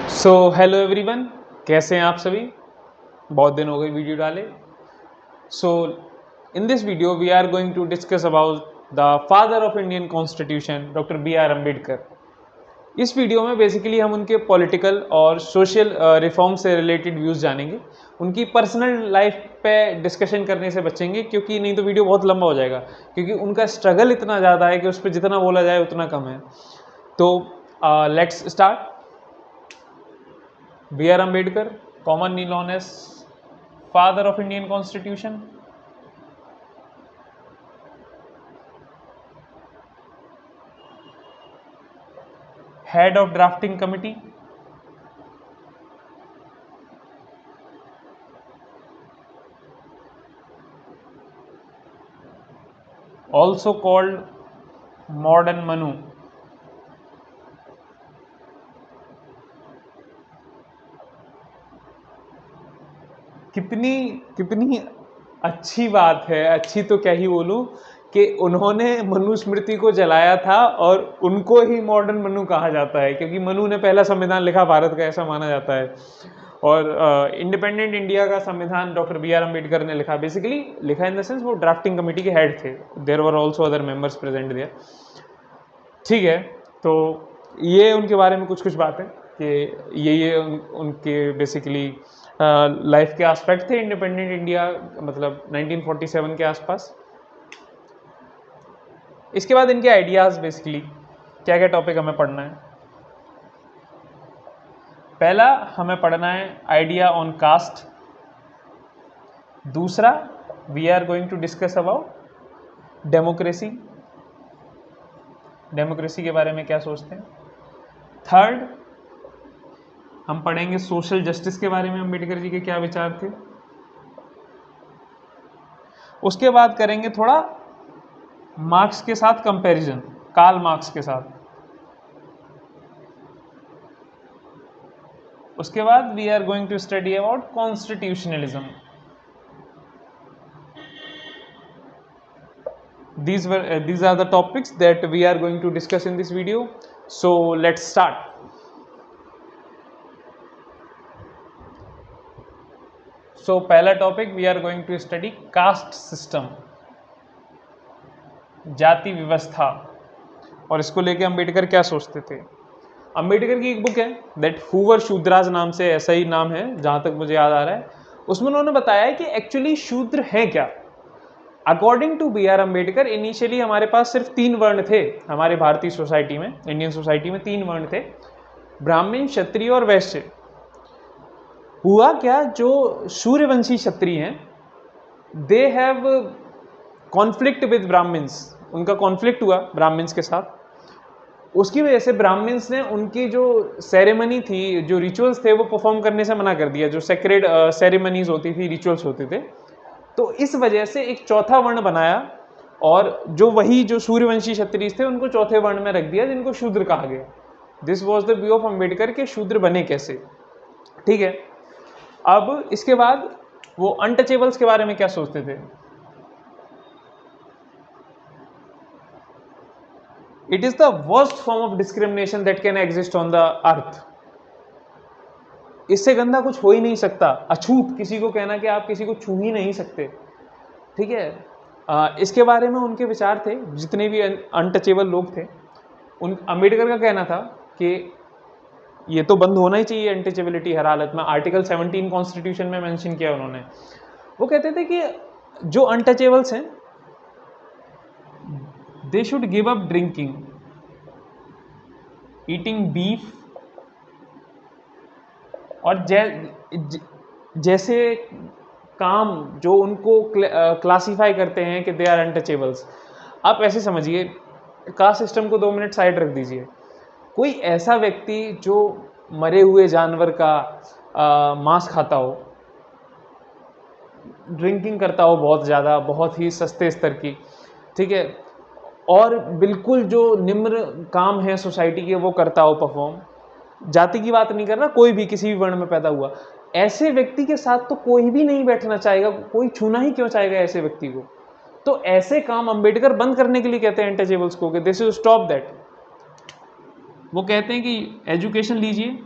Hello everyone, कैसे हैं आप सभी। बहुत दिन हो गए वीडियो डाले। In this video we are going to discuss about the father of Indian constitution doctor B R Ambedkar. इस वीडियो में बेसिकली हम उनके पॉलिटिकल और सोशल रिफॉर्म से रिलेटेड व्यूज़ जानेंगे। उनकी पर्सनल लाइफ पे डिस्कशन करने से बचेंगे, क्योंकि नहीं तो वीडियो बहुत लंबा हो जाएगा, क्योंकि उनका स्ट्रगल इतना ज़्यादा है कि उस पर जितना बोला जाए उतना कम है। तो let's start. B R Ambedkar, commonly known as father of Indian Constitution. Head of drafting committee. Also called modern Manu. कितनी कितनी अच्छी बात है, अच्छी तो क्या ही बोलूं, कि उन्होंने मनुस्मृति को जलाया था और उनको ही मॉडर्न मनु कहा जाता है, क्योंकि मनु ने पहला संविधान लिखा भारत का, ऐसा माना जाता है। और इंडिपेंडेंट इंडिया का संविधान डॉक्टर बी आर अम्बेडकर ने लिखा। बेसिकली लिखा इन द सेंस वो ड्राफ्टिंग कमेटी के हेड थे। There were also other members present there. ठीक है, तो ये उनके बारे में कुछ कुछ बातें कि ये उनके बेसिकली लाइफ के एस्पेक्ट थे इंडिपेंडेंट इंडिया, मतलब 1947 के आसपास। इसके बाद इनके आइडियाज़, बेसिकली क्या क्या टॉपिक हमें पढ़ना है। पहला हमें पढ़ना है आइडिया ऑन कास्ट। दूसरा we are going to discuss about democracy, democracy के बारे में क्या सोचते हैं। थर्ड हम पढ़ेंगे सोशल जस्टिस के बारे में, अम्बेडकर जी के क्या विचार थे। उसके बाद करेंगे थोड़ा मार्क्स के साथ कंपैरिजन, कार्ल मार्क्स के साथ। उसके बाद we are going to study about constitutionalism. These are the topics that we are going to discuss in this video. So let's start. So पहला topic we are going to study caste system, जाति व्यवस्था, और इसको लेके अम्बेडकर क्या सोचते थे। अम्बेडकर की एक बुक है दैट हूवर शूद्राज नाम से, ऐसा ही नाम है जहाँ तक मुझे याद आ रहा है। उसमें उन्होंने बताया है कि एक्चुअली शूद्र है क्या। According to B R Ambedkar, initially हमारे पास सिर्फ 3 वर्ण थे हमारे भारतीय सोसाइटी में, इंडियन सोसाइटी में 3 वर्ण थे, ब्राह्मण, क्षत्रिय और वैश्य। हुआ क्या, जो सूर्यवंशी क्षत्रिय हैं they have conflict with Brahmins, उनका कॉन्फ्लिक्ट हुआ ब्राह्मण्स के साथ। उसकी वजह से ब्राह्मण्स ने उनकी जो सेरेमनी थी, जो रिचुअल्स थे, वो परफॉर्म करने से मना कर दिया। जो सेक्रेड सेरेमनीज होती थी, रिचुअल्स होते थे, तो इस वजह से एक चौथा वर्ण बनाया, और जो वही जो सूर्यवंशी क्षत्रिय थे उनको चौथे वर्ण में रख दिया, जिनको शूद्र कहा गया। This was the view of Ambedkar के शूद्र बने कैसे। ठीक है, अब इसके बाद वो अनटचेबल्स के बारे में क्या सोचते थे। It is the worst form of discrimination that can exist on the earth. इससे गंदा कुछ हो ही नहीं सकता। अछूत किसी को कहना कि आप किसी को छू ही नहीं सकते। ठीक है, इसके बारे में उनके विचार थे। जितने भी अनटचेबल लोग थे, उन अम्बेडकर का कहना था कि ये तो बंद होना ही चाहिए, अनटचेबिलिटी हर हालत में। आर्टिकल 17 कॉन्स्टिट्यूशन में मेंशन किया उन्होंने। वो कहते थे कि जो अनटचेबल्स हैं they should give up drinking, eating beef, और जैसे काम जो उनको क्लासीफाई करते हैं कि दे आर अनटचेबल्स। आप ऐसे समझिए, कास्ट सिस्टम को 2 मिनट साइड रख दीजिए। कोई ऐसा व्यक्ति जो मरे हुए जानवर का मांस खाता हो, ड्रिंकिंग करता हो बहुत ज़्यादा, बहुत ही सस्ते स्तर की, ठीक है, और बिल्कुल जो निम्न काम है सोसाइटी के वो करता हो परफॉर्म, जाति की बात नहीं कर रहा, कोई भी किसी भी वर्ण में पैदा हुआ, ऐसे व्यक्ति के साथ तो कोई भी नहीं बैठना चाहेगा, कोई छूना ही क्यों चाहेगा ऐसे व्यक्ति को। तो ऐसे काम अम्बेडकर बंद करने के लिए कहते हैं अनटचेबल्स को, कि दिस इज स्टॉप दैट। वो कहते हैं कि एजुकेशन लीजिए,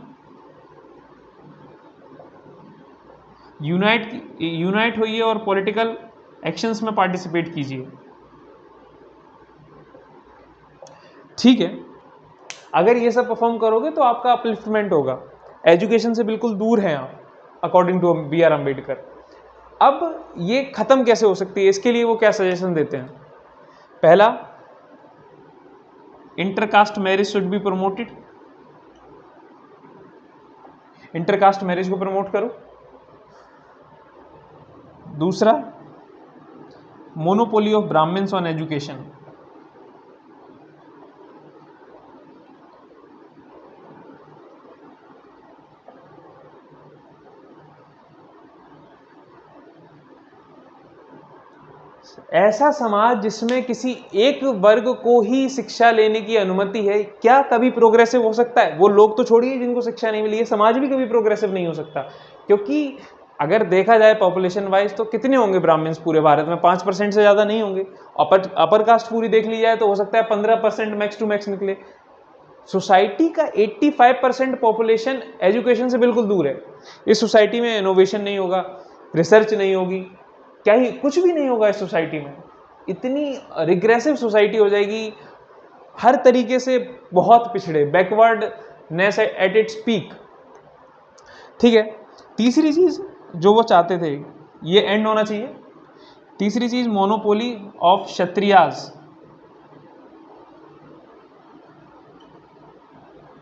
यूनाइट होइए और पॉलिटिकल एक्शंस में पार्टिसिपेट कीजिए। ठीक है, अगर ये सब परफॉर्म करोगे तो आपका अपलिफ्टमेंट होगा। एजुकेशन से बिल्कुल दूर हैं आप, according to B R Ambedkar. अब ये खत्म कैसे हो सकती है, इसके लिए वो क्या सजेशन देते हैं? पहला, intercaste marriage should be promoted. Intercaste marriage को प्रमोट करो। दूसरा, monopoly of Brahmins on education. ऐसा समाज जिसमें किसी एक वर्ग को ही शिक्षा लेने की अनुमति है, क्या कभी प्रोग्रेसिव हो सकता है? वो लोग तो छोड़िए जिनको शिक्षा नहीं मिली है, समाज भी कभी प्रोग्रेसिव नहीं हो सकता। क्योंकि अगर देखा जाए पॉपुलेशन वाइज तो कितने होंगे ब्राह्मण्स पूरे भारत में? 5% से ज़्यादा नहीं होंगे। अपर कास्ट पूरी देख ली जाए तो हो सकता है 15% मैक्स टू मैक्स निकले। सोसाइटी का 85% पॉपुलेशन एजुकेशन से बिल्कुल दूर है। इस सोसाइटी में इनोवेशन नहीं होगा, रिसर्च नहीं होगी, क्या ही कुछ भी नहीं होगा इस सोसाइटी में। इतनी रिग्रेसिव सोसाइटी हो जाएगी, हर तरीके से बहुत पिछड़े, बैकवर्डनेस एट इट्स पीक। ठीक है, तीसरी चीज जो वो चाहते थे, ये एंड होना चाहिए। तीसरी चीज, monopoly of Kshatriyas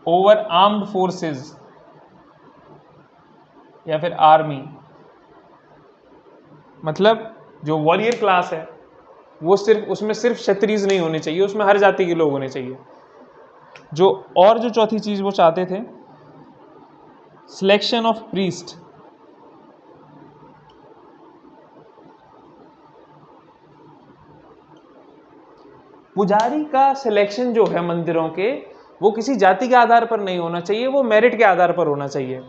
over armed forces या फिर आर्मी। मतलब जो वॉरियर क्लास है वो उसमें सिर्फ क्षत्रिय नहीं होने चाहिए, उसमें हर जाति के लोग होने चाहिए। जो चौथी चीज वो चाहते थे, सिलेक्शन ऑफ प्रीस्ट। पुजारी का सिलेक्शन जो है मंदिरों के, वो किसी जाति के आधार पर नहीं होना चाहिए, वो मेरिट के आधार पर होना चाहिए।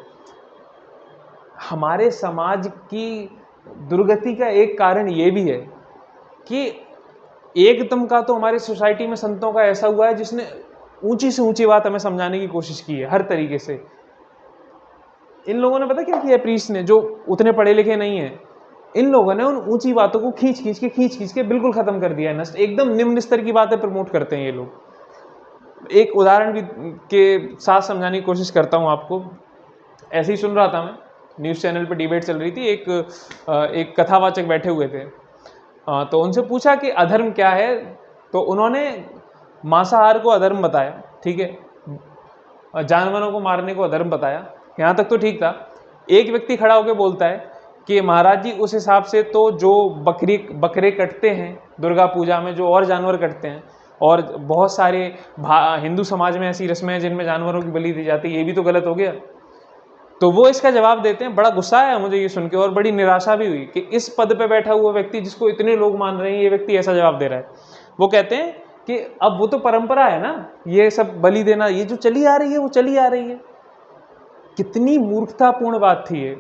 हमारे समाज की दुर्गति का एक कारण ये भी है कि एकदम का तो हमारी सोसाइटी में संतों का ऐसा हुआ है जिसने ऊंची से ऊंची बात हमें समझाने की कोशिश की है हर तरीके से। इन लोगों ने पता क्या किया है, प्रीस्ट ने, जो उतने पढ़े लिखे नहीं है, इन लोगों ने उन ऊंची बातों को खींच खींच के बिल्कुल खत्म कर दिया है, नष्ट, एकदम निम्न स्तर की बातें प्रमोट करते हैं ये लोग। एक उदाहरण भी के साथ समझाने की कोशिश करता हूँ आपको। ऐसे ही सुन रहा था मैं, न्यूज़ चैनल पर डिबेट चल रही थी, एक कथावाचक बैठे हुए थे, तो उनसे पूछा कि अधर्म क्या है, तो उन्होंने मांसाहार को अधर्म बताया, ठीक है, जानवरों को मारने को अधर्म बताया, यहाँ तक तो ठीक था। एक व्यक्ति खड़ा होकर बोलता है कि महाराज जी उस हिसाब से तो जो बकरे कटते हैं दुर्गा पूजा में, जो और जानवर कटते हैं, और बहुत सारे हिंदू समाज में ऐसी रस्में हैं जिनमें जानवरों की बलि दी जाती है, ये भी तो गलत हो गया। तो वो इसका जवाब देते हैं, बड़ा गुस्सा आया मुझे ये सुन के और बड़ी निराशा भी हुई कि इस पद पे बैठा हुआ व्यक्ति जिसको इतने लोग मान रहे हैं, ये व्यक्ति ऐसा जवाब दे रहा है। वो कहते हैं कि अब वो तो परंपरा है ना, ये सब बलि देना, ये जो चली आ रही है वो चली आ रही है। कितनी मूर्खतापूर्ण बात थी ये।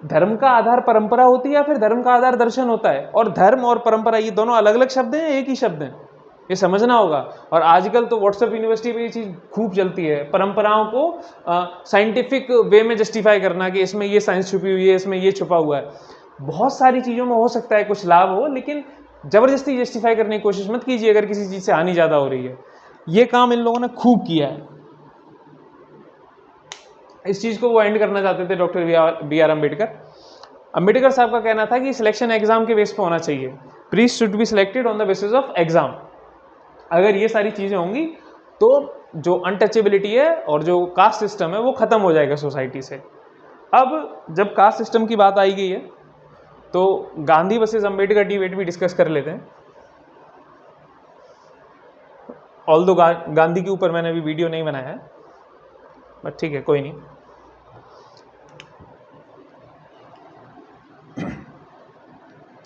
धर्म का आधार परंपरा होती है या फिर धर्म का आधार दर्शन होता है? और धर्म और परंपरा ये दोनों अलग अलग शब्द हैं, एक ही शब्द हैं, ये समझना होगा। और आजकल तो व्हाट्सएप यूनिवर्सिटी पे ये चीज़ खूब चलती है, परंपराओं को साइंटिफिक वे में जस्टिफाई करना कि इसमें ये साइंस छुपी हुई है, इसमें ये छुपा हुआ है। बहुत सारी चीज़ों में हो सकता है कुछ लाभ हो, लेकिन ज़बरदस्ती जस्टिफाई करने की कोशिश मत कीजिए अगर किसी चीज़ से हानि ज़्यादा हो रही है। ये काम इन लोगों ने खूब किया है। इस चीज़ को वो एंड करना चाहते थे doctor B R Ambedkar. Ambedkar saheb का कहना था कि सिलेक्शन एग्जाम के बेस पर होना चाहिए, priest should be selected on the basis of exam. अगर ये सारी चीज़ें होंगी तो जो अनटचेबिलिटी है और जो कास्ट सिस्टम है वो ख़त्म हो जाएगा सोसाइटी से। अब जब कास्ट सिस्टम की बात आई गई है तो गांधी वर्सेस अम्बेडकर डिबेट भी डिस्कस कर लेते हैं। ऑल्दो गांधी के ऊपर मैंने अभी वीडियो नहीं बनाया है, बट ठीक है, कोई नहीं।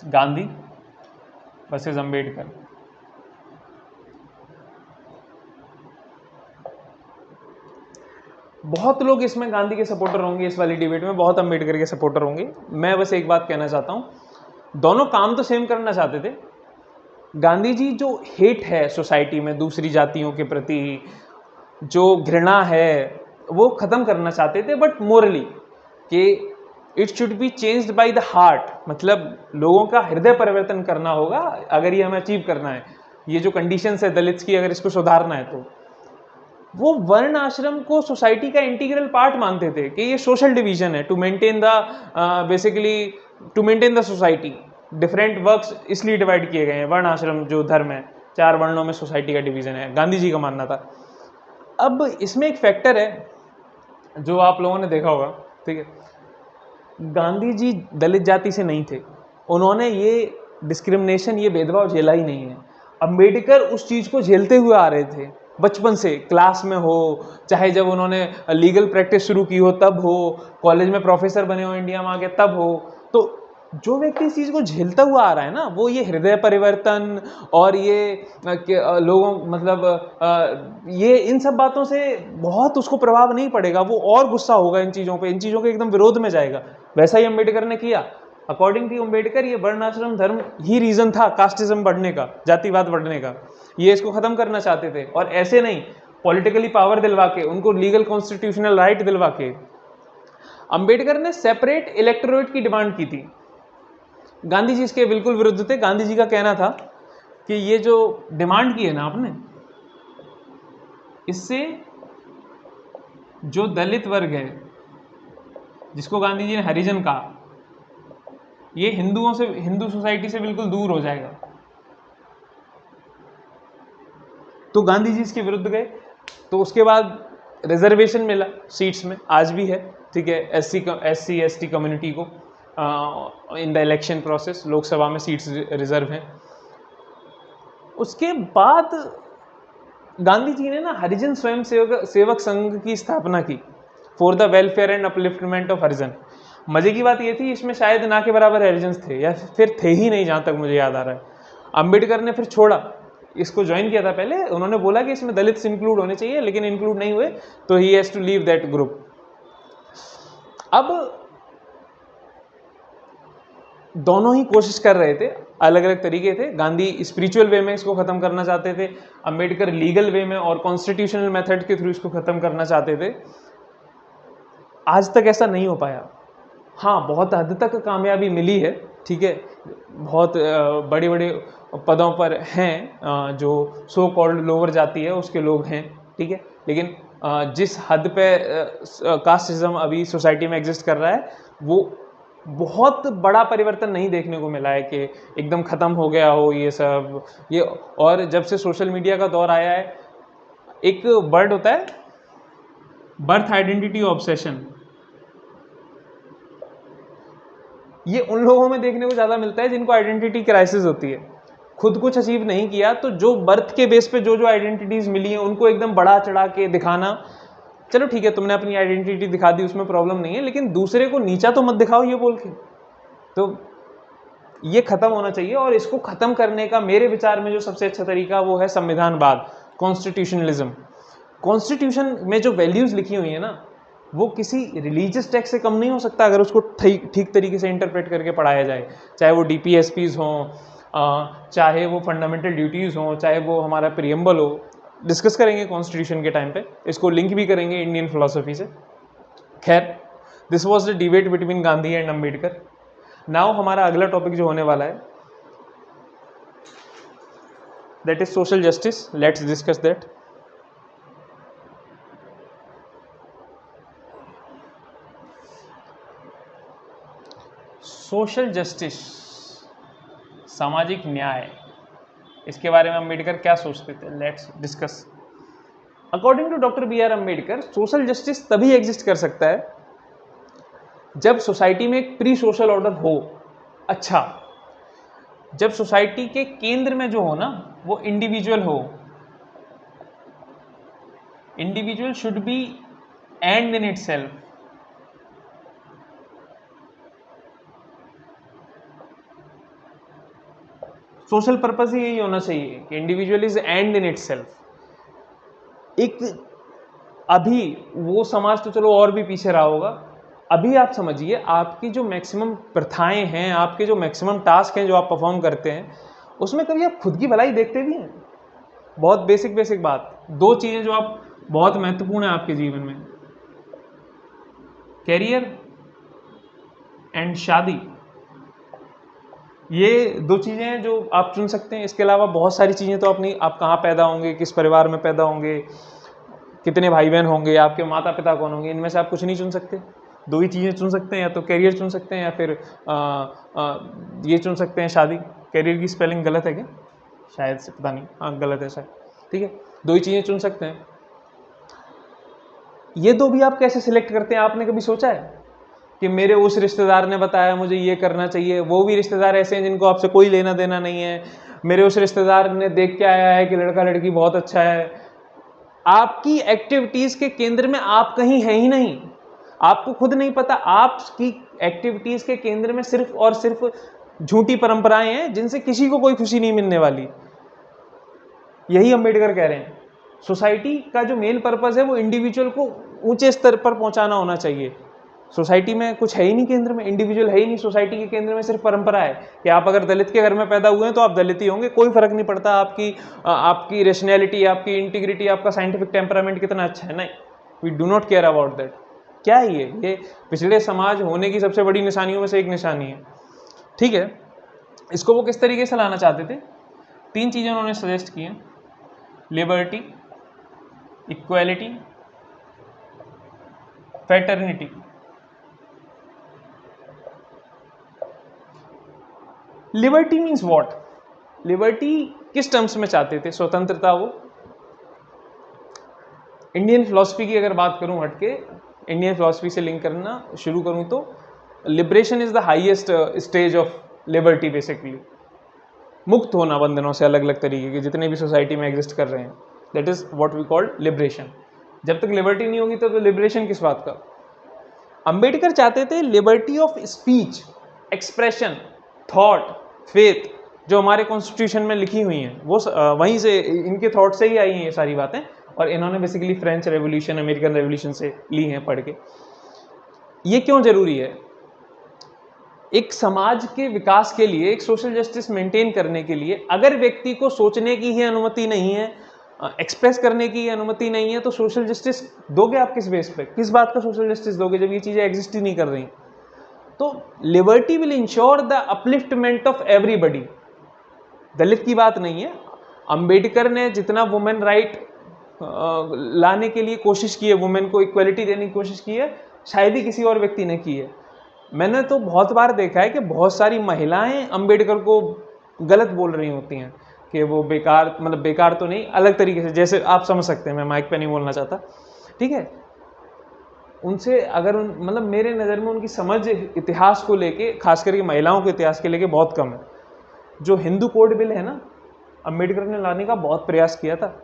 गांधी वर्सेस अम्बेडकर। बहुत लोग इसमें गांधी के सपोर्टर होंगे, इस वाली डिबेट में बहुत अम्बेडकर के सपोर्टर होंगे। मैं बस एक बात कहना चाहता हूँ, दोनों काम तो सेम करना चाहते थे। गांधी जी जो हेट है सोसाइटी में दूसरी जातियों के प्रति, जो घृणा है, वो ख़त्म करना चाहते थे, बट मोरली कि it should be changed by the heart, मतलब लोगों का हृदय परिवर्तन करना होगा अगर ये हमें अचीव करना है, ये जो कंडीशंस है दलित्स की अगर इसको सुधारना है। तो वो वर्ण आश्रम को सोसाइटी का इंटीग्रल पार्ट मानते थे कि ये सोशल डिवीजन है to maintain the basically to maintain the society. Different works इसलिए डिवाइड किए गए हैं, वर्ण आश्रम जो धर्म है, 4 वर्णों में सोसाइटी का डिवीजन है, गांधी जी का मानना था। अब इसमें एक फैक्टर है जो आप लोगों ने देखा होगा, ठीक है, गांधी जी दलित जाति से नहीं थे, उन्होंने ये डिस्क्रिमिनेशन, ये भेदभाव झेला ही नहीं है। अंबेडकर उस चीज़ को झेलते हुए आ रहे थे बचपन से, क्लास में हो, चाहे जब उन्होंने लीगल प्रैक्टिस शुरू की हो तब हो, कॉलेज में प्रोफेसर बने हो इंडिया में आके तब हो। तो जो व्यक्ति इस चीज़ को झेलता हुआ आ रहा है ना, वो ये हृदय परिवर्तन और ये लोगों मतलब ये इन सब बातों से बहुत उसको प्रभाव नहीं पड़ेगा, वो और गुस्सा होगा इन चीज़ों पे, इन चीज़ों के एकदम विरोध में जाएगा। वैसा ही अम्बेडकर ने किया। अकॉर्डिंग टू अम्बेडकर ये वर्णाश्रम धर्म ही रीजन था कास्टिज्म बढ़ने का, जातिवाद बढ़ने का, ये इसको खत्म करना चाहते थे। और ऐसे नहीं, पॉलिटिकली पावर दिलवा के, उनको लीगल कॉन्स्टिट्यूशनल राइट दिलवा के अम्बेडकर ने सेपरेट इलेक्टोरेट की डिमांड की थी। गांधी जी इसके बिल्कुल विरुद्ध थे। गांधी जी का कहना था कि ये जो डिमांड की है ना आपने, इससे जो दलित वर्ग है, जिसको गांधी जी ने हरिजन कहा, ये हिंदुओं से, हिंदू सोसाइटी से बिल्कुल दूर हो जाएगा। तो गांधी जी इसके विरुद्ध गए। तो उसके बाद रिजर्वेशन मिला सीट्स में, आज भी है, ठीक है, एससी एसटी कम्युनिटी को in the election process, Lok Sabha में सीट्स रिजर्व हैं। उसके बाद गांधी जी ने ना हरिजन स्वयं सेवक संघ की स्थापना की for the welfare and upliftment of Harijan. मजे की बात ये थी, इसमें शायद ना के बराबर हरिजन्स थे या फिर थे ही नहीं, जहाँ तक मुझे याद आ रहा है। अम्बेडकर ने फिर छोड़ा, इसको ज्वाइन किया था पहले, उन्होंने बोला कि इसमें दलित इंक्लूड होने चाहिए, लेकिन इंक्लूड नहीं हुए, तो he has to leave that group. अब दोनों ही कोशिश कर रहे थे, अलग अलग तरीके थे। गांधी स्पिरिचुअल वे में इसको खत्म करना चाहते थे, अम्बेडकर लीगल वे में और कॉन्स्टिट्यूशनल मेथड के थ्रू इसको खत्म करना चाहते थे। आज तक ऐसा नहीं हो पाया। हाँ, बहुत हद तक कामयाबी मिली है, ठीक है, बहुत बड़े बड़े पदों पर हैं जो सो कॉल्ड लोअर जाती है उसके लोग हैं, ठीक है, लेकिन जिस हद पे कास्टिज्म अभी सोसाइटी में एग्जिस्ट कर रहा है, वो बहुत बड़ा परिवर्तन नहीं देखने को मिला है कि एकदम ख़त्म हो गया हो ये सब। ये और जब से सोशल मीडिया का दौर आया है, एक वर्ड होता है बर्थ आइडेंटिटी ऑब्सेशन, ये उन लोगों में देखने को ज़्यादा मिलता है जिनको आइडेंटिटी क्राइसिस होती है। खुद कुछ अचीव नहीं किया तो जो बर्थ के बेस पे जो जो आइडेंटिटीज़ मिली हैं उनको एकदम बढ़ा चढ़ा के दिखाना, चलो ठीक है तुमने अपनी आइडेंटिटी दिखा दी, उसमें प्रॉब्लम नहीं है, लेकिन दूसरे को नीचा तो मत दिखाओ ये बोल के। तो ये खत्म होना चाहिए, और इसको खत्म करने का मेरे विचार में जो सबसे अच्छा तरीका वो है संविधानवाद, कॉन्स्टिट्यूशनलिज्म। कॉन्स्टिट्यूशन में जो वैल्यूज़ लिखी हुई है ना, वो किसी रिलीजियस टेक्स्ट से कम नहीं हो सकता अगर उसको ठीक तरीके से इंटरप्रेट करके पढ़ाया जाए। चाहे वो DPSPs हों, चाहे वो फंडामेंटल ड्यूटीज़ हों, चाहे वो हमारा प्रियम्बल हो। डिस्कस करेंगे कॉन्स्टिट्यूशन के टाइम पे, इसको लिंक भी करेंगे इंडियन फिलोसफी से। खैर, this was the debate between Gandhi and Ambedkar. Now हमारा अगला टॉपिक जो होने वाला है, that is social justice. Let's discuss that. Social justice, सामाजिक न्याय, इसके बारे में अम्बेडकर क्या सोचते थे, let's discuss. According to doctor BR Ambedkar, social justice तभी एग्जिस्ट कर सकता है जब सोसाइटी में एक प्री सोशल ऑर्डर हो। अच्छा, जब सोसाइटी के केंद्र में जो हो ना, वो इंडिविजुअल हो। Individual should be end in itself. Social purpose ही यही होना चाहिए कि individual is end in itself. एक अभी वो समाज तो चलो और भी पीछे रहा होगा, अभी आप समझिए आपकी जो मैक्सिमम प्रथाएं हैं, आपके जो मैक्सिमम टास्क हैं जो आप परफॉर्म करते हैं, उसमें कभी आप खुद की भलाई देखते भी हैं? बहुत बेसिक बात, 2 चीज़ें जो आप बहुत महत्वपूर्ण है आपके जीवन में, कैरियर एंड शादी, ये दो चीज़ें हैं जो आप चुन सकते हैं। इसके अलावा बहुत सारी चीज़ें तो अपनी, आप कहाँ पैदा होंगे, किस परिवार में पैदा होंगे, कितने भाई बहन होंगे, आपके माता पिता कौन होंगे, इनमें से आप कुछ नहीं चुन सकते। दो ही चीज़ें चुन सकते हैं, या तो करियर चुन सकते हैं या फिर ये चुन सकते हैं शादी। करियर की स्पेलिंग गलत है क्या? शायद से, पता नहीं, हाँ गलत है शायद। ठीक है, दो ही चीज़ें चुन सकते हैं। ये दो भी आप कैसे सिलेक्ट करते हैं? आपने कभी सोचा है कि मेरे उस रिश्तेदार ने बताया मुझे ये करना चाहिए, वो भी रिश्तेदार ऐसे हैं जिनको आपसे कोई लेना देना नहीं है, मेरे उस रिश्तेदार ने देख के आया है कि लड़का लड़की बहुत अच्छा है। आपकी एक्टिविटीज के केंद्र में आप कहीं है ही नहीं, आपको खुद नहीं पता। आपकी एक्टिविटीज के केंद्र में सिर्फ और सिर्फ झूठी परंपराएं हैं जिनसे किसी को कोई खुशी नहीं मिलने वाली। यही अम्बेडकर कह रहे हैं। सोसाइटी का जो मेन पर्पस है वो इंडिविजुअल को ऊंचे स्तर पर पहुंचाना होना चाहिए। सोसाइटी में कुछ है ही नहीं केंद्र में, इंडिविजुअल है ही नहीं। सोसाइटी के केंद्र में सिर्फ परंपरा है कि आप अगर दलित के घर में पैदा हुए हैं तो आप दलित ही होंगे, कोई फर्क नहीं पड़ता आपकी रेशनैलिटी, आपकी इंटीग्रिटी, आपका साइंटिफिक टेम्परामेंट कितना अच्छा है। नहीं, we do not care about that. क्या है ये पिछड़े समाज होने की सबसे बड़ी निशानियों में से एक निशानी है। ठीक है, इसको वो किस तरीके से लाना चाहते थे? तीन चीज़ें उन्होंने सजेस्ट की हैं: liberty, equality, fraternity. Liberty means what? Liberty किस टर्म्स में चाहते थे? स्वतंत्रता। वो इंडियन फिलॉसफी की अगर बात करूं, हटके इंडियन फिलॉसफी से लिंक करना शुरू करूं तो liberation is the highest stage of liberty. Basically मुक्त होना बंधनों से, अलग अलग तरीके के जितने भी सोसाइटी में एग्जिस्ट कर रहे हैं, that is what we called liberation. जब तक लिबर्टी नहीं होगी तो लिबरेशन किस बात का? अंबेडकर चाहते थे liberty of speech, expression, thought, faith, जो हमारे कॉन्स्टिट्यूशन में लिखी हुई हैं वो वहीं से, इनके थॉट से ही आई हैं ये सारी बातें। और इन्होंने basically French revolution, American revolution से ली हैं पढ़ के। ये क्यों जरूरी है? एक समाज के विकास के लिए, एक सोशल जस्टिस मेंटेन करने के लिए, अगर व्यक्ति को सोचने की ही अनुमति नहीं है, एक्सप्रेस करने की अनुमति नहीं है, तो सोशल जस्टिस दोगे आप किस बेस पे? किस बात का सोशल जस्टिस दोगे जब ये चीज़ें एग्जिस्ट ही नहीं कर रही? तो liberty will insure the upliftment of everybody. Dalit की बात नहीं है। अंबेडकर ने जितना वुमेन राइट लाने के लिए कोशिश की है, वुमेन को इक्वलिटी देने की कोशिश की है, शायद ही किसी और व्यक्ति ने की है। मैंने तो बहुत बार देखा है कि बहुत सारी महिलाएं अंबेडकर को गलत बोल रही होती हैं कि वो बेकार, मतलब बेकार तो नहीं, अलग तरीके से, जैसे आप समझ सकते हैं, मैं माइक पे नहीं बोलना चाहता। ठीक है, उनसे अगर मतलब मेरे नज़र में उनकी समझ इतिहास को लेके, खास करके महिलाओं के इतिहास के लेके बहुत कम है। जो हिंदू कोड बिल है ना, अंबेडकर ने लाने का बहुत प्रयास किया था,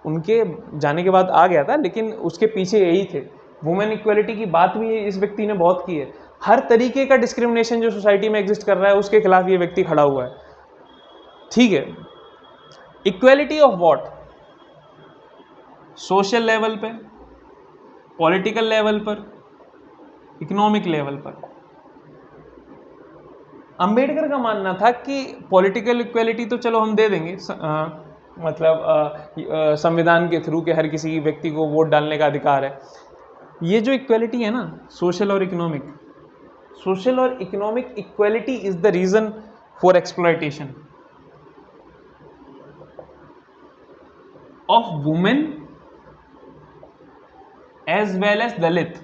उनके जाने के बाद आ गया था, लेकिन उसके पीछे यही थे। वुमेन इक्वलिटी की बात भी इस व्यक्ति ने बहुत की है। हर तरीके का डिस्क्रिमिनेशन जो सोसाइटी में एग्जिस्ट कर रहा है उसके खिलाफ ये व्यक्ति खड़ा हुआ है। ठीक है, equality of what? Social level पे, पॉलिटिकल लेवल पर, इकोनॉमिक लेवल पर। अंबेडकर का मानना था कि पॉलिटिकल इक्वलिटी तो चलो हम दे देंगे, मतलब संविधान के थ्रू के हर किसी व्यक्ति को वोट डालने का अधिकार है। ये जो इक्वलिटी है ना, सोशल और इकोनॉमिक, सोशल और economic equality is the reason for exploitation of women as well as Dalit.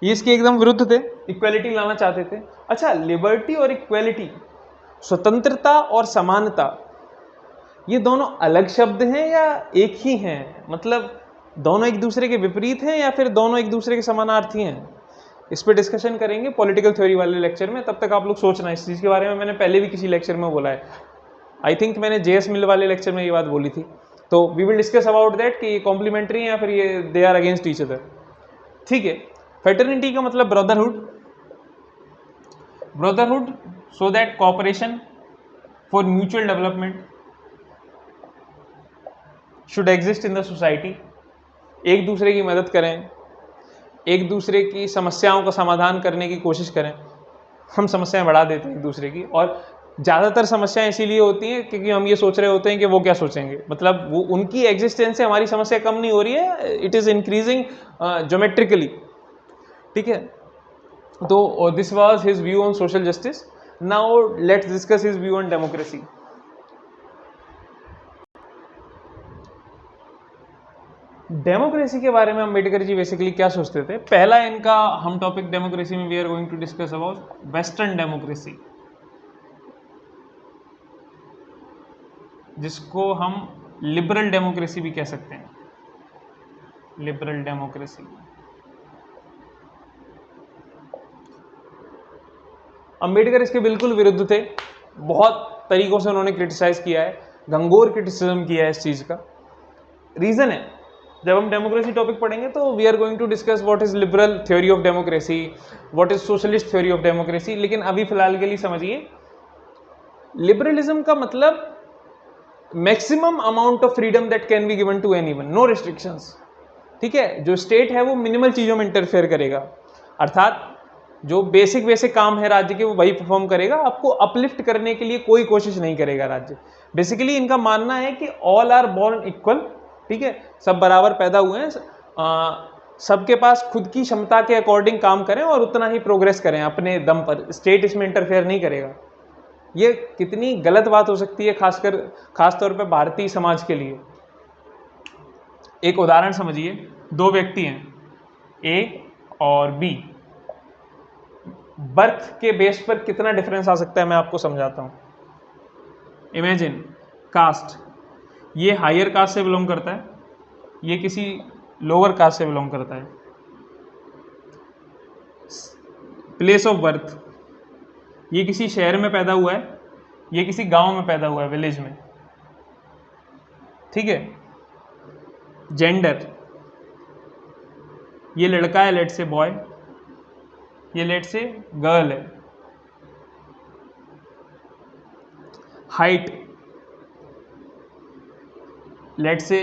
ये इसके एकदम विरुद्ध थे, इक्वलिटी लाना चाहते थे। अच्छा, लिबर्टी और इक्वलिटी, स्वतंत्रता और समानता, ये दोनों अलग शब्द हैं या एक ही हैं? मतलब दोनों एक दूसरे के विपरीत हैं या फिर दोनों एक दूसरे के समानार्थी हैं? इस पर डिस्कशन करेंगे पॉलिटिकल थ्योरी वाले लेक्चर में। तब तक आप लोग सोचना इस चीज़ के बारे में। मैंने पहले भी किसी लेक्चर में बोला है, आई थिंक मैंने जेएस मिल वाले लेक्चर में ये बात बोली थी। तो we will discuss about that कि ये कॉम्प्लीमेंट्री हैं या फिर ये they are against each other. ठीक है, फ्रेटर्निटी का मतलब brotherhood, brotherhood so that cooperation for mutual development should exist in the society. एक दूसरे की मदद करें, एक दूसरे की समस्याओं का समाधान करने की कोशिश करें। हम समस्याएं बढ़ा देते हैं एक दूसरे की, और ज़्यादातर समस्याएं इसीलिए होती हैं क्योंकि हम ये सोच रहे होते हैं कि वो क्या सोचेंगे, मतलब वो उनकी एग्जिस्टेंस से हमारी समस्या कम नहीं हो रही है, इट इज़ इंक्रीजिंग ज्योमेट्रिकली। ठीक है, तो this was his view on social justice. Now let's discuss his view on democracy. Democracy के बारे में अम्बेडकर जी बेसिकली क्या सोचते थे? पहला इनका हम टॉपिक डेमोक्रेसी में we are going to discuss about western democracy, जिसको हम लिबरल डेमोक्रेसी भी कह सकते हैं, लिबरल डेमोक्रेसी। अंबेडकर इसके बिल्कुल विरुद्ध थे, बहुत तरीकों से उन्होंने क्रिटिसाइज किया है, घंघोर क्रिटिसिज्म किया है इस चीज़ का। रीज़न है, जब हम डेमोक्रेसी टॉपिक पढ़ेंगे तो we are going to discuss what is liberal theory of democracy, what is socialist theory of democracy. लेकिन अभी फिलहाल के लिए समझिए, लिबरलिज्म का मतलब maximum amount of freedom that can be given to anyone, no restrictions. ठीक है, जो स्टेट है वो मिनिमल चीज़ों में इंटरफेयर करेगा, अर्थात जो बेसिक काम है राज्य के वो वही परफॉर्म करेगा, आपको अपलिफ्ट करने के लिए कोई कोशिश नहीं करेगा राज्य। बेसिकली इनका मानना है कि ऑल आर बोर्न इक्वल, ठीक है, सब बराबर पैदा हुए हैं, सबके पास खुद की क्षमता के अकॉर्डिंग काम करें और उतना ही प्रोग्रेस करें अपने दम पर, स्टेट इसमें इंटरफेयर नहीं करेगा। ये कितनी गलत बात हो सकती है खास तौर पे भारतीय समाज के लिए। एक उदाहरण समझिए, दो व्यक्ति हैं ए और बी, बर्थ के बेस पर कितना डिफरेंस आ सकता है मैं आपको समझाता हूं। इमेजिन कास्ट, ये हायर कास्ट से बिलोंग करता है, ये किसी लोअर कास्ट से बिलोंग करता है। प्लेस ऑफ बर्थ, ये किसी शहर में पैदा हुआ है, ये किसी गांव में पैदा हुआ है, विलेज में। ठीक है, जेंडर, ये लड़का है लेट से बॉय, ये लेट से गर्ल है। Height, let's say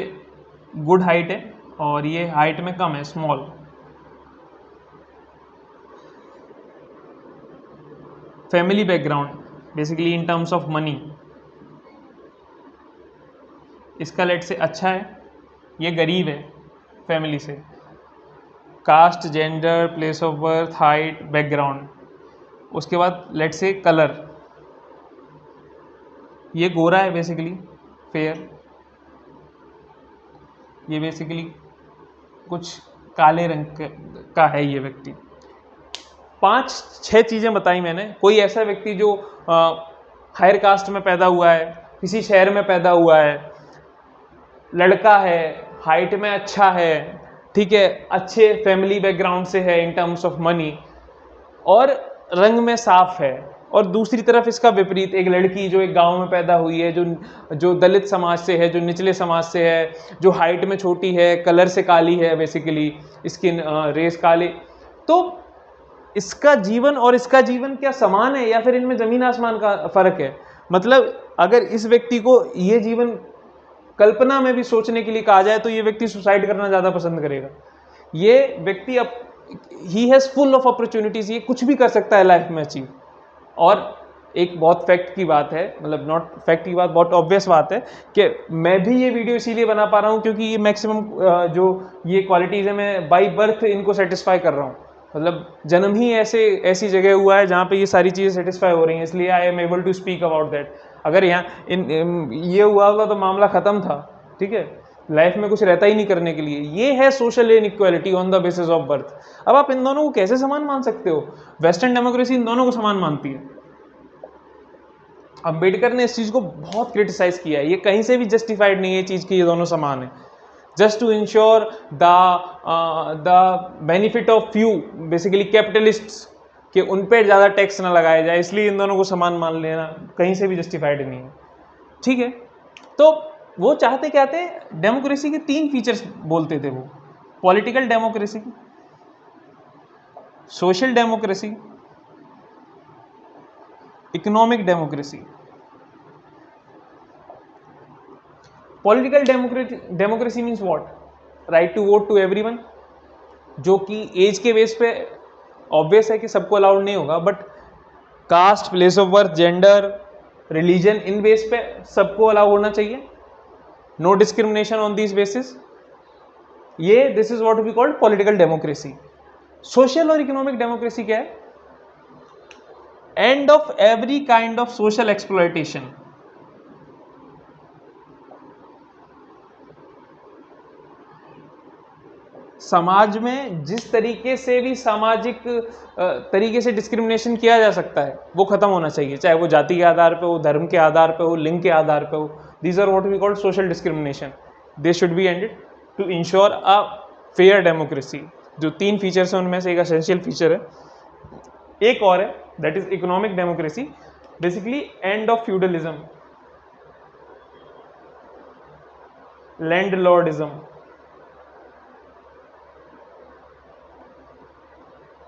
good height है और ये हाइट में कम है, small. Family background, basically in terms of money, इसका लेट से अच्छा है, ये गरीब है फैमिली से। Caste, gender, place of birth, height, background. उसके बाद लेट से कलर, ये गोरा है बेसिकली, फेयर, ये बेसिकली कुछ काले रंग का है ये व्यक्ति। 5-6 चीज़ें बताई मैंने। कोई ऐसा व्यक्ति जो हायर कास्ट में पैदा हुआ है, किसी शहर में पैदा हुआ है, लड़का है, हाइट में अच्छा है, ठीक है, अच्छे फैमिली बैकग्राउंड से है इन टर्म्स ऑफ मनी, और रंग में साफ है। और दूसरी तरफ इसका विपरीत, एक लड़की जो एक गांव में पैदा हुई है, जो दलित समाज से है, जो निचले समाज से है, जो हाइट में छोटी है, कलर से काली है, बेसिकली स्किन रेस काली, तो इसका जीवन और इसका जीवन क्या समान है या फिर इनमें जमीन आसमान का फर्क है? मतलब अगर इस व्यक्ति को ये जीवन कल्पना में भी सोचने के लिए कहा जाए तो ये व्यक्ति सुसाइड करना ज़्यादा पसंद करेगा। ये व्यक्ति अब he has full of opportunities, ये कुछ भी कर सकता है लाइफ में अचीव। और एक बहुत फैक्ट की बात है, मतलब नॉट फैक्ट की बात, बहुत ऑब्वियस बात है कि मैं भी ये वीडियो इसीलिए बना पा रहा हूँ क्योंकि ये मैक्सिमम जो ये क्वालिटीज़ है मैं बाई बर्थ इनको सेटिस्फाई कर रहा हूँ। मतलब जन्म ही ऐसी जगह हुआ है जहाँ पे ये सारी चीज़ें सेटिस्फाई हो रही हैं, इसलिए I am able to speak about that. अगर यहाँ ये हुआ होगा तो मामला ख़त्म था, ठीक है, लाइफ में कुछ रहता ही नहीं करने के लिए। ये है social inequality on the basis of birth. अब आप इन दोनों को कैसे समान मान सकते हो? वेस्टर्न डेमोक्रेसी इन दोनों को समान मानती है। अंबेडकर ने इस चीज़ को बहुत क्रिटिसाइज किया है, ये कहीं से भी जस्टिफाइड नहीं है चीज़ कि ये दोनों समान है। Just to ensure the benefit of few, basically capitalists, कि उन पर ज़्यादा टैक्स ना लगाया जाए, इसलिए इन दोनों को समान मान लेना कहीं से भी जस्टिफाइड नहीं है। ठीक है, तो वो चाहते क्या थे? डेमोक्रेसी के 3 फीचर्स बोलते थे वो: political democracy, social democracy, economic democracy. Political democracy means what? Right to vote to everyone, जो कि एज के बेस पे ऑब्वियस है कि सबको अलाउड नहीं होगा, but caste, place of birth, gender, religion, इन बेस पे सबको अलाउ होना चाहिए, no discrimination on this basis. ये this is what we called political democracy. Social और इकोनॉमिक डेमोक्रेसी क्या है? End of every kind of social exploitation. समाज में जिस तरीके से भी सामाजिक तरीके से डिस्क्रिमिनेशन किया जा सकता है वो खत्म होना चाहिए, चाहे वो जाति के आधार पे हो, धर्म के आधार पे हो, लिंग के आधार पे हो। These are what we called social discrimination, they should be ended to ensure a fair democracy. जो 3 फीचर्स हैं उनमें से एक एसेंशियल फीचर है। एक और है, that is economic democracy, basically end of feudalism, landlordism.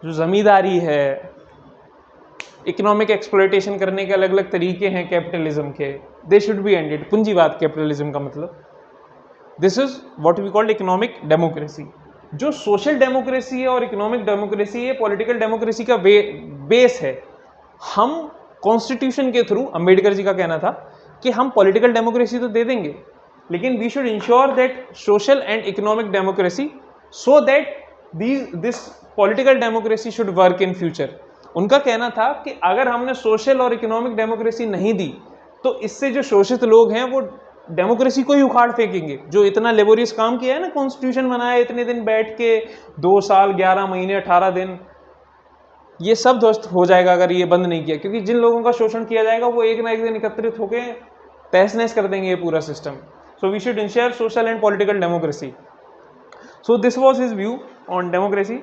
जो जमींदारी है, इकोनॉमिक एक्सप्लॉयटेशन करने के अलग अलग तरीके हैं कैपिटलिज्म के, दे शुड बी एंडेड। पूंजीवाद कैपिटलिज्म का मतलब, this is what we called economic democracy. जो सोशल डेमोक्रेसी है और इकोनॉमिक डेमोक्रेसी है, पॉलिटिकल डेमोक्रेसी का बेस है। हम कॉन्स्टिट्यूशन के थ्रू, अंबेडकर जी का कहना था कि हम पॉलिटिकल डेमोक्रेसी तो दे देंगे, लेकिन we should ensure that social and economic democracy, so that this political democracy should work in future. उनका कहना था कि अगर हमने सोशल और इकोनॉमिक डेमोक्रेसी नहीं दी तो इससे जो शोषित लोग हैं वो डेमोक्रेसी को ही उखाड़ फेंकेंगे। जो इतना लेबोरियस काम किया है ना, कॉन्स्टिट्यूशन बनाया इतने दिन बैठ के, 2 साल 11 महीने 18 दिन, ये सब ध्वस्त हो जाएगा अगर ये बंद नहीं किया, क्योंकि जिन लोगों का शोषण किया जाएगा वो एक ना एक दिन एकत्रित होकर तहस नहस कर देंगे ये पूरा system. So we should ensure social and political democracy. So this was his view on democracy.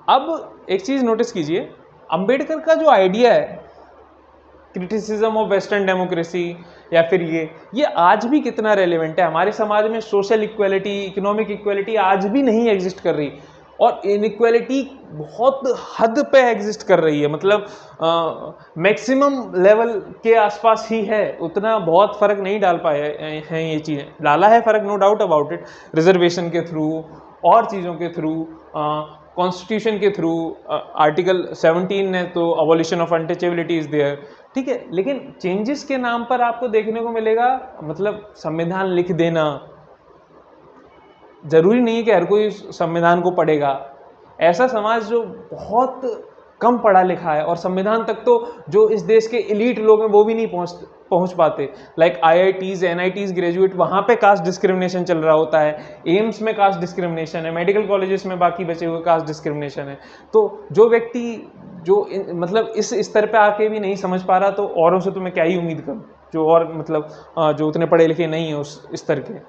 अब एक चीज नोटिस कीजिए, अंबेडकर का जो आइडिया है क्रिटिसिज्म ऑफ वेस्टर्न डेमोक्रेसी, या फिर ये आज भी कितना रेलेवेंट है हमारे समाज में। सोशल इक्वालिटी, इकोनॉमिक इक्वालिटी आज भी नहीं एग्जिस्ट कर रही, और इनइक्वालिटी बहुत हद पे एग्जिस्ट कर रही है, मतलब मैक्सिमम लेवल के आसपास ही है। उतना बहुत फर्क नहीं डाल पाए हैं ये चीज़ें। डाला है फर्क, no doubt about it, reservation के थ्रू और चीज़ों के थ्रू, कॉन्स्टिट्यूशन के थ्रू, आर्टिकल 17 ने तो abolition of untouchability is there, ठीक है। लेकिन चेंजेस के नाम पर आपको देखने को मिलेगा, मतलब संविधान लिख देना, जरूरी नहीं है कि हर कोई संविधान को पढ़ेगा। ऐसा समाज जो बहुत कम पढ़ा लिखा है, और संविधान तक तो जो इस देश के एलीट लोग हैं वो भी नहीं पहुंच पाते। लाइक IITs NITs ग्रेजुएट, वहाँ पे कास्ट डिस्क्रिमिनेशन चल रहा होता है, एम्स में कास्ट डिस्क्रिमिनेशन है, मेडिकल कॉलेजेस में बाकी बचे हुए कास्ट डिस्क्रिमिनेशन है। तो जो व्यक्ति जो मतलब इस स्तर पे आके भी नहीं समझ पा रहा, तो औरों से तो मैं क्या ही उम्मीद करूँ, जो और मतलब जो उतने पढ़े लिखे नहीं है उस स्तर के,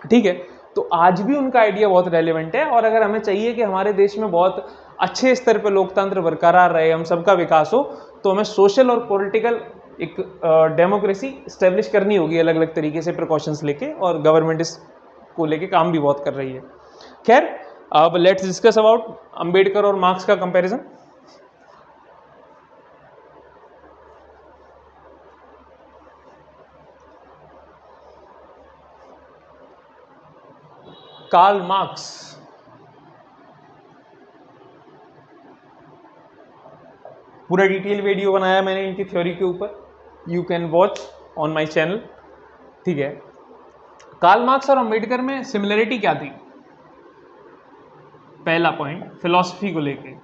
ठीक है। तो आज भी उनका आइडिया बहुत रेलेवेंट है, और अगर हमें चाहिए कि हमारे देश में बहुत अच्छे स्तर पर लोकतंत्र बरकरार रहे, हम सबका विकास हो, तो हमें सोशल और पॉलिटिकल एक डेमोक्रेसी स्टेब्लिश करनी होगी अलग अलग तरीके से प्रिकॉशंस लेके, और गवर्नमेंट इसको लेके काम भी बहुत कर रही है। खैर, अब लेट्स डिस्कस अबाउट अंबेडकर और मार्क्स का कंपैरिजन। कार्ल मार्क्स पूरा डिटेल वीडियो बनाया मैंने इनकी थ्योरी के ऊपर, you can watch on my channel, ठीक है। कार्ल मार्क्स और अंबेडकर में सिमिलरिटी क्या थी? पहला पॉइंट, फिलॉसफी को लेके।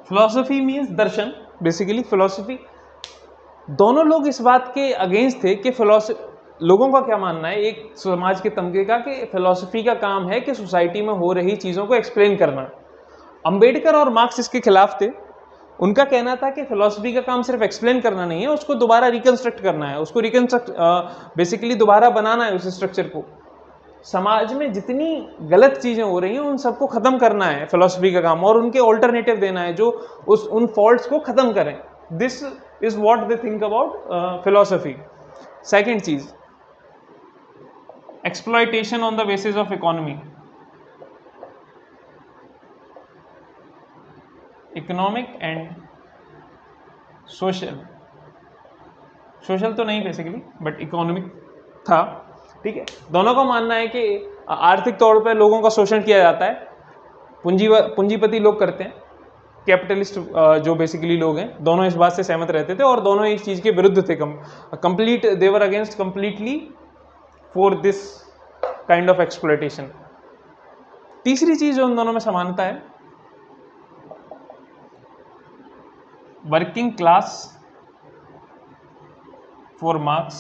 फिलॉसफी मींस दर्शन, बेसिकली फिलॉसफी। दोनों लोग इस बात के अगेंस्ट थे कि लोगों का क्या मानना है, एक समाज के तबके का, कि फिलॉसफी का काम है कि सोसाइटी में हो रही चीज़ों को एक्सप्लेन करना। अंबेडकर और मार्क्स इसके खिलाफ थे। उनका कहना था कि फिलॉसफी का काम सिर्फ एक्सप्लेन करना नहीं है, उसको दोबारा रिकंस्ट्रक्ट करना है, उसको बेसिकली दोबारा बनाना है उस स्ट्रक्चर को। समाज में जितनी गलत चीज़ें हो रही हैं उन सबको ख़त्म करना है फिलॉसफी का काम, और उनके ऑल्टरनेटिव देना है जो उन फॉल्ट्स को ख़त्म करें। This is what they think about philosophy. Second cheese, exploitation on the basis of economy, economic and social. Social तो नहीं बेसिकली, बट इकोनॉमिक था, ठीक है। दोनों का मानना है कि आर्थिक तौर पर लोगों का शोषण किया जाता है, पूंजीपति लोग करते हैं, कैपिटलिस्ट जो बेसिकली लोग हैं, दोनों इस बात से सहमत रहते थे और दोनों इस चीज़ के विरुद्ध थे, complete they were against completely for this kind of exploitation. तीसरी चीज जो उन दोनों में समानता है, working class for Marx,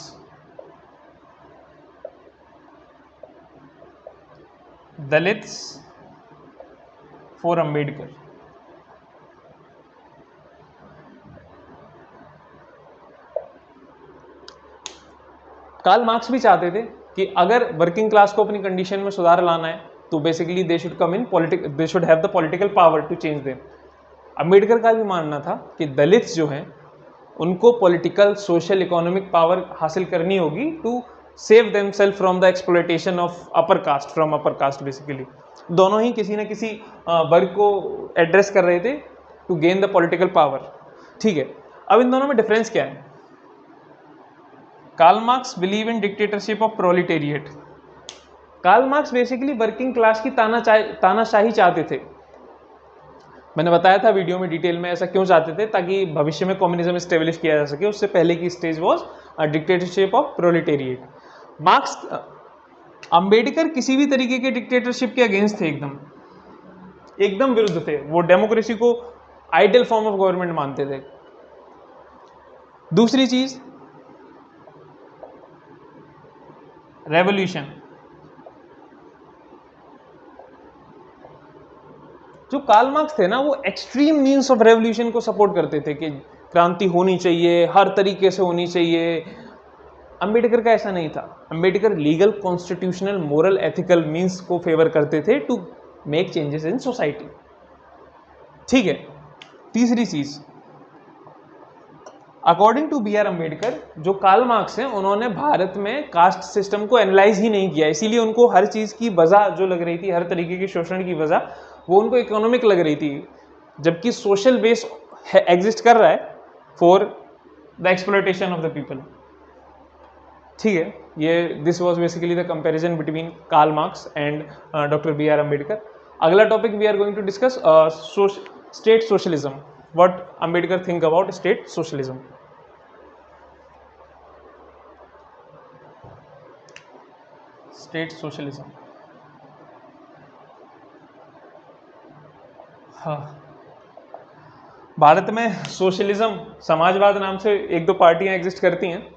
Dalits for Ambedkar. Karl Marx भी चाहते थे कि अगर वर्किंग क्लास को अपनी कंडीशन में सुधार लाना है तो basically they should come in they should have the political power to change them. Ambedkar का भी मानना था कि दलित्स जो हैं उनको पॉलिटिकल, सोशल, इकोनॉमिक पावर हासिल करनी होगी to save themselves from the exploitation of upper caste, from upper caste basically. दोनों ही किसी न किसी वर्ग को एड्रेस कर रहे थे to gain the political power. ठीक है, अब इन दोनों में डिफरेंस क्या है? Karl Marx believe in dictatorship of proletariat. Karl Marx basically working class की तानाशाही चाहते थे। मैंने बताया था वीडियो में डिटेल में ऐसा क्यों चाहते थे, ताकि भविष्य में कम्युनिज्म स्टेब्लिश किया जा सके। उससे पहले की stage was dictatorship of proletariat. Marks, Ambedkar किसी भी तरीके के डिक्टेटरशिप के अगेंस्ट थे, एकदम विरुद्ध थे। वो डेमोक्रेसी को आइडियल फॉर्म ऑफ गवर्नमेंट मानते थे। दूसरी चीज, रेवोल्यूशन। जो कार्ल मार्क्स थे ना, वो एक्सट्रीम मीन्स ऑफ रेवोल्यूशन को सपोर्ट करते थे कि क्रांति होनी चाहिए, हर तरीके से होनी चाहिए। अंबेडकर का ऐसा नहीं था। Ambedkar legal, constitutional, moral, ethical means को फेवर करते थे to make changes in society. ठीक है, तीसरी चीज, according to B R Ambedkar, जो कार्ल मार्क्स हैं उन्होंने भारत में कास्ट सिस्टम को एनालाइज ही नहीं किया, इसीलिए उनको हर चीज की वजह जो लग रही थी, हर तरीके के शोषण की वजह, वो उनको इकोनॉमिक लग रही थी, जबकि सोशल बेस एग्जिस्ट कर रहा है for the exploitation of the people. ठीक है, ये this was basically the comparison between Karl Marx and doctor B R Ambedkar. अगला topic we are going to discuss state socialism, what Ambedkar think about state socialism. State socialism, हाँ, भारत में socialism, समाजवाद नाम से एक दो पार्टियां एग्जिस्ट करती हैं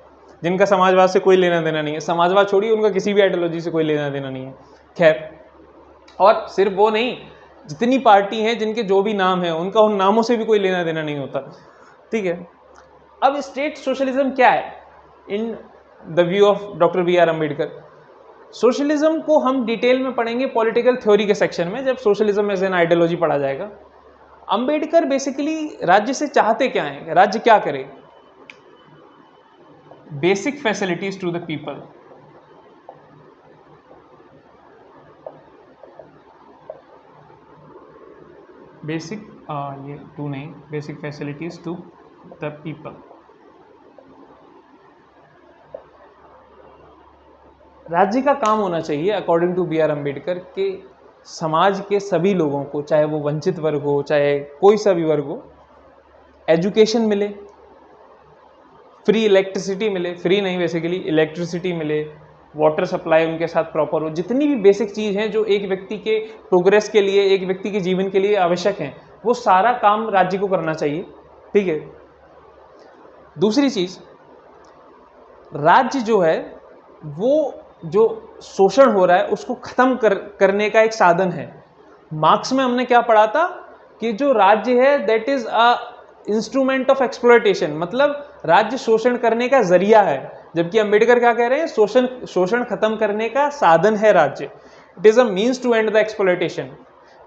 जिनका समाजवाद से कोई लेना देना नहीं है। समाजवाद छोड़िए, उनका किसी भी आइडियोलॉजी से कोई लेना देना नहीं है। खैर, और सिर्फ वो नहीं, जितनी पार्टी हैं जिनके जो भी नाम है उनका उन नामों से भी कोई लेना देना नहीं होता। ठीक है, अब स्टेट सोशलिज्म क्या है in the view of doctor B R Ambedkar? Socialism को हम डिटेल में पढ़ेंगे पॉलिटिकल थ्योरी के सेक्शन में, जब सोशलिज्म एज एन आइडियोलॉजी पढ़ा जाएगा। अंबेडकर बेसिकली राज्य से चाहते क्या है, राज्य क्या करे? Basic facilities to the people, basic, ये टू नहीं, basic facilities to the people. राज्य का काम होना चाहिए according to B R Ambedkar के समाज के सभी लोगों को, चाहे वो वंचित वर्ग हो, चाहे कोई सा भी वर्ग हो, एजुकेशन मिले, फ्री इलेक्ट्रिसिटी मिले, फ्री नहीं बेसिकली इलेक्ट्रिसिटी मिले, वाटर सप्लाई उनके साथ प्रॉपर हो, जितनी भी बेसिक चीज़ हैं जो एक व्यक्ति के प्रोग्रेस के लिए, एक व्यक्ति के जीवन के लिए आवश्यक हैं, वो सारा काम राज्य को करना चाहिए। ठीक है, दूसरी चीज, राज्य जो है वो जो शोषण हो रहा है उसको खत्म करने का एक साधन है। मार्क्स में हमने क्या पढ़ा था कि जो राज्य है that is a instrument of exploitation, मतलब राज्य शोषण करने का जरिया है, जबकि अंबेडकर क्या कह रहे हैं, शोषण खत्म करने का साधन है राज्य। It is a means to end the exploitation.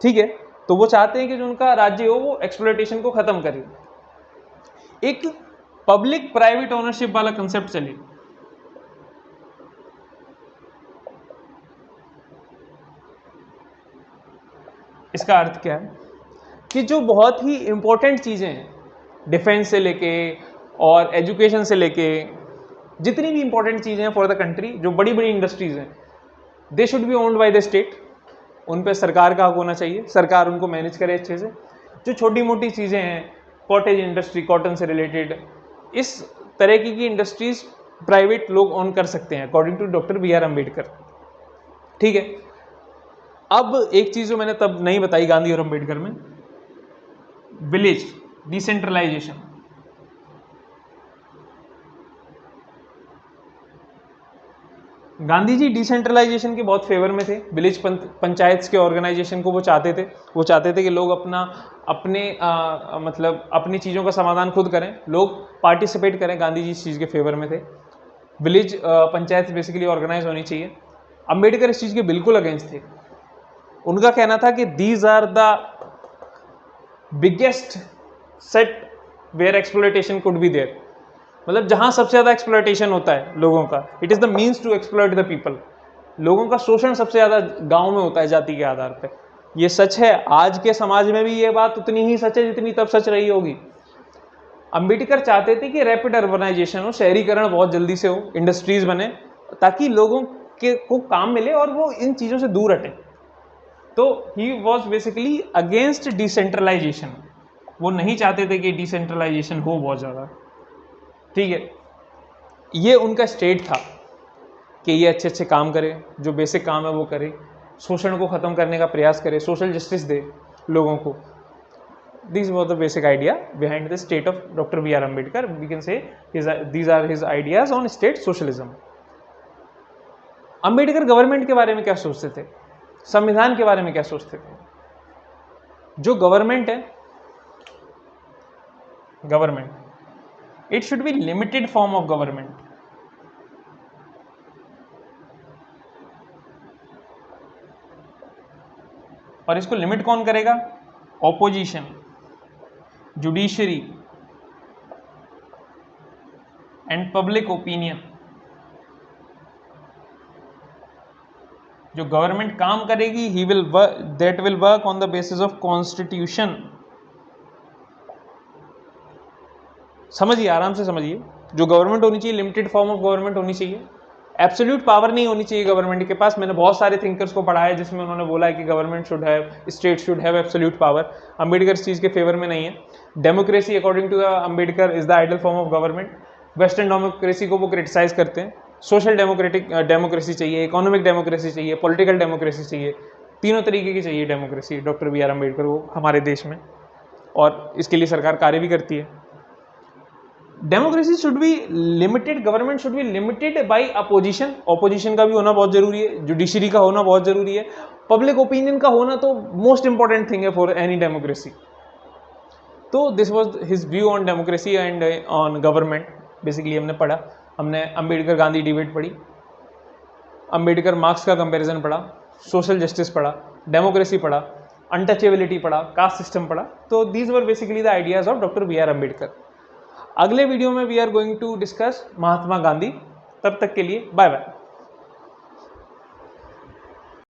ठीक है, तो वो चाहते हैं कि जो उनका राज्य हो वो एक्सप्लॉयटेशन को खत्म करे। एक पब्लिक प्राइवेट ओनरशिप वाला कंसेप्ट चले। इसका अर्थ क्या है कि जो बहुत ही इंपॉर्टेंट चीजें हैं, डिफेंस से लेके और एजुकेशन से लेके, जितनी भी इंपॉर्टेंट चीजें हैं फॉर द कंट्री, जो बड़ी बड़ी इंडस्ट्रीज हैं, दे should B owned by the state. उन पे सरकार का हक होना चाहिए, सरकार उनको मैनेज करे अच्छे से। जो छोटी मोटी चीज़ें हैं, कॉटेज इंडस्ट्री, कॉटन से रिलेटेड, इस तरह की इंडस्ट्रीज प्राइवेट लोग ऑन कर सकते हैं according to doctor B R Ambedkar. ठीक है, अब एक चीज़ जो मैंने तब नहीं बताई गांधी और अम्बेडकर में, village decentralisation. Gandhi ji decentralisation के बहुत फेवर में थे। विलेज पंचायत के ऑर्गेनाइजेशन को वो चाहते थे कि लोग मतलब अपनी चीज़ों का समाधान खुद करें, लोग पार्टिसिपेट करें। गांधी जी इस चीज़ के फेवर में थे। विलेज पंचायत बेसिकली ऑर्गेनाइज होनी चाहिए। अंबेडकर इस चीज़ के बिल्कुल अगेंस्ट थे। उनका कहना था कि these are the biggest set where exploitation could be there, मतलब जहां सबसे ज्यादा एक्सप्लॉयटेशन होता है लोगों का, it is the means to exploit the people. लोगों का शोषण सबसे ज्यादा गांव में होता है जाति के आधार पर। ये सच है, आज के समाज में भी ये बात उतनी ही सच है जितनी तब सच रही होगी। अंबेडकर चाहते थे कि रैपिड अर्बनाइजेशन हो, शहरीकरण बहुत जल्दी से हो, इंडस्ट्रीज बने, ताकि लोगों को काम मिले और वो इन चीजों से दूर हटे। तो he was basically against decentralisation. वो नहीं चाहते थे कि डिसेंट्रलाइजेशन हो बहुत ज़्यादा। ठीक है, ये उनका स्टेट था कि ये अच्छे अच्छे काम करे, जो बेसिक काम है वो करे, शोषण को ख़त्म करने का प्रयास करे, सोशल जस्टिस दे लोगों को। This was the basic idea behind the state of doctor B R Ambedkar. We can say these are his ideas on state socialism. Ambedkar government के बारे में क्या सोचते थे, संविधान के बारे में क्या सोचते थे? जो गवर्नमेंट है, government it should be limited form of government. और इसको लिमिट कौन करेगा? Opposition, judiciary and public opinion. जो गवर्नमेंट काम करेगी he will that will work on the basis of constitution. समझिए, आराम से समझिए। जो गवर्नमेंट होनी चाहिए, लिमिटेड फॉर्म ऑफ गवर्नमेंट होनी चाहिए। एब्सोल्यूट पावर नहीं होनी चाहिए गवर्नमेंट के पास। मैंने बहुत सारे थिंकर्स को पढ़ा है जिसमें उन्होंने बोला है कि government should have, state should have absolute power. Ambedkar इस चीज़ के फेवर में नहीं है। Democracy according to the Ambedkar is the ideal form of government. Western democracy को वो क्रिटिसाइज करते हैं। सोशल डेमोक्रेसी चाहिए, इकोनॉमिक डेमोक्रेसी चाहिए, पॉलिटिकल डेमोक्रेसी चाहिए, तीनों तरीके की चाहिए democracy doctor B R Ambedkar को हमारे देश में, और इसके लिए सरकार कार्य भी करती है। Democracy should be limited, government should be limited by opposition. Opposition का भी होना बहुत जरूरी है, जुडिशरी का होना बहुत जरूरी है, पब्लिक ओपिनियन का होना तो मोस्ट इंपॉर्टेंट थिंग है फॉर एनी डेमोक्रेसी। तो this was his view on democracy and on government. Basically हमने पढ़ा, हमने अंबेडकर गांधी डिबेट पढ़ी, अंबेडकर मार्क्स का कंपैरिजन पढ़ा, सोशल जस्टिस पढ़ा, डेमोक्रेसी पढ़ा, अनटचेबिलिटी पढ़ा, कास्ट सिस्टम पढ़ा। तो these were basically the ideas of doctor B R Ambedkar. अगले वीडियो में we are going to discuss Mahatma Gandhi. तब तक के लिए बाय बाय।